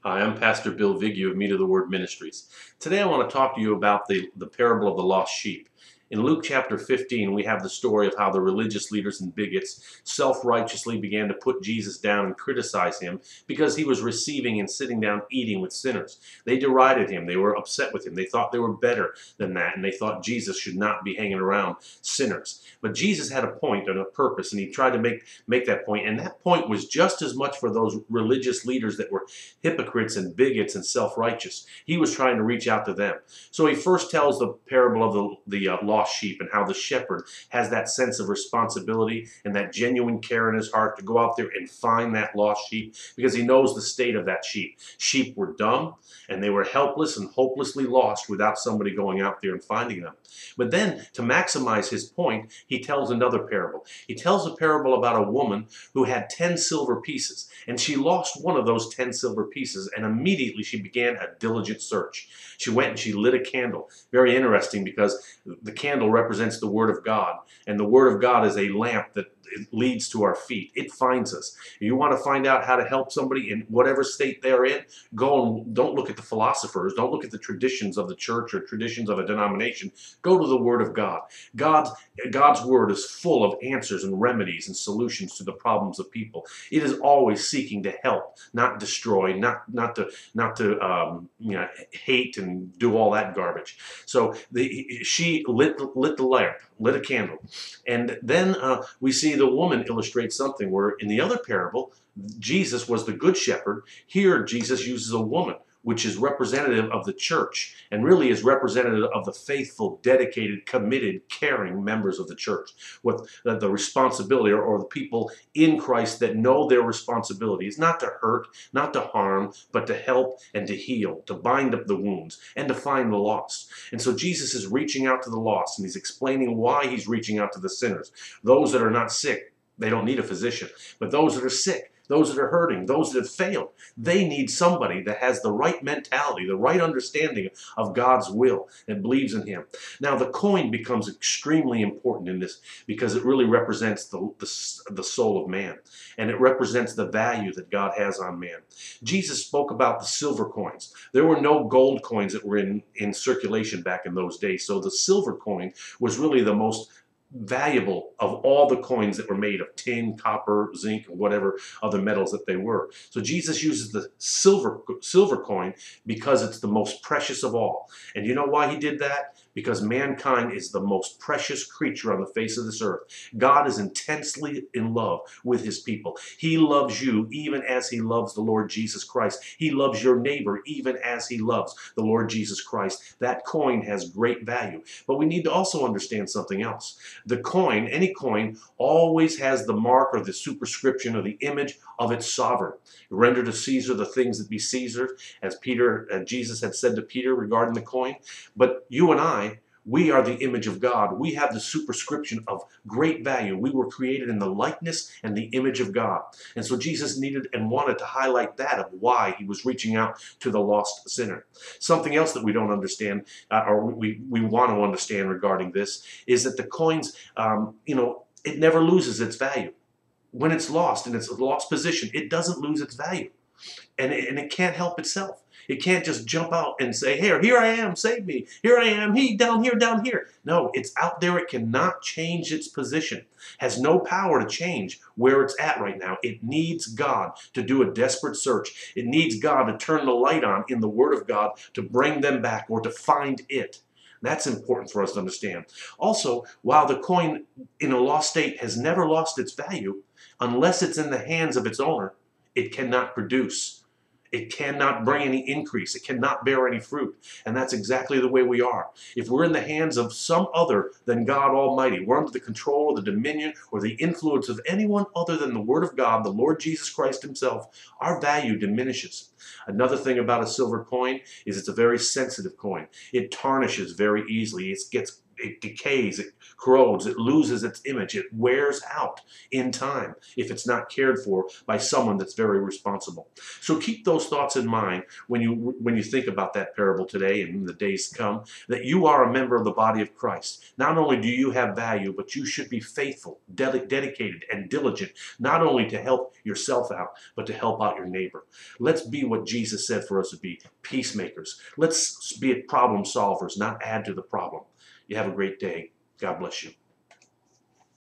Hi, I'm Pastor Bill Vigue of Meat of the Word Ministries. Today I want to talk to you about the parable of the lost sheep. In Luke chapter 15, we have the story of how the religious leaders and bigots self-righteously began to put Jesus down and criticize him because he was receiving and sitting down eating with sinners. They derided him. They were upset with him. They thought they were better than that, and they thought Jesus should not be hanging around sinners. But Jesus had a point and a purpose, and he tried to make that point, and that point was just as much for those religious leaders that were hypocrites and bigots and self-righteous. He was trying to reach out to them. So he first tells the parable of the lost sheep and how the shepherd has that sense of responsibility and that genuine care in his heart to go out there and find that lost sheep because he knows the state of that sheep. Sheep were dumb and they were helpless and hopelessly lost without somebody going out there and finding them. But then to maximize his point, he tells another parable. He tells a parable about a woman who had 10 silver pieces, and she lost one of those 10 silver pieces, and immediately she began a diligent search. She went and she lit a candle. Very interesting, because the candle represents the Word of God, and the Word of God is a lamp that leads to our feet. It finds us. If you want to find out how to help somebody in whatever state they're in, go and don't look at the philosophers, don't look at the traditions of the church or traditions of a denomination. Go to the Word of God. God's Word is full of answers and remedies and solutions to the problems of people. It is always seeking to help, not destroy, not to hate and do all that garbage. So she lit the lamp, lit a candle, and then we see the woman illustrate something where in the other parable, Jesus was the good shepherd. Here, Jesus uses a woman, which is representative of the church and really is representative of the faithful, dedicated, committed, caring members of the church with the responsibility or the people in Christ that know their responsibility is not to hurt, not to harm, but to help and to heal, to bind up the wounds and to find the lost. And so Jesus is reaching out to the lost, and he's explaining why he's reaching out to the sinners. Those that are not sick, they don't need a physician, but those that are sick, those that are hurting, those that have failed, they need somebody that has the right mentality, the right understanding of God's will and believes in him. Now, the coin becomes extremely important in this because it really represents the soul of man, and it represents the value that God has on man. Jesus spoke about the silver coins. There were no gold coins that were in circulation back in those days, so the silver coin was really the most valuable of all the coins that were made of tin, copper, zinc, or whatever other metals that they were. So Jesus uses the silver coin because it's the most precious of all. And you know why he did that? Because mankind is the most precious creature on the face of this earth. God is intensely in love with his people. He loves you even as he loves the Lord Jesus Christ. He loves your neighbor even as he loves the Lord Jesus Christ. That coin has great value. But we need to also understand something else. The coin, any coin, always has the mark or the superscription or the image of its sovereign. Render to Caesar the things that be Caesar's, as Jesus had said to Peter regarding the coin. But you and I, we are the image of God. We have the superscription of great value. We were created in the likeness and the image of God. And so Jesus needed and wanted to highlight that of why he was reaching out to the lost sinner. Something else that we don't understand, or we want to understand regarding this, is that the coins, it never loses its value. When it's lost in its lost position, it doesn't lose its value. And it can't help itself. It can't just jump out and say, here I am, save me. Here I am, down here, down here. No, it's out there. It cannot change its position. Has no power to change where it's at right now. It needs God to do a desperate search. It needs God to turn the light on in the Word of God to bring them back or to find it. That's important for us to understand. Also, while the coin in a lost state has never lost its value, unless it's in the hands of its owner, it cannot produce. It cannot bring any increase. It cannot bear any fruit. And that's exactly the way we are. If we're in the hands of some other than God Almighty, we're under the control or the dominion or the influence of anyone other than the Word of God, the Lord Jesus Christ himself, our value diminishes. Another thing about a silver coin is it's a very sensitive coin. It tarnishes very easily. It gets it decays, it corrodes, it loses its image, it wears out in time if it's not cared for by someone that's very responsible. So keep those thoughts in mind when you think about that parable today and in the days to come, that you are a member of the body of Christ. Not only do you have value, but you should be faithful, dedicated, and diligent, not only to help yourself out, but to help out your neighbor. Let's be what Jesus said for us to be, peacemakers. Let's be problem solvers, not add to the problem. You have a great day. God bless you.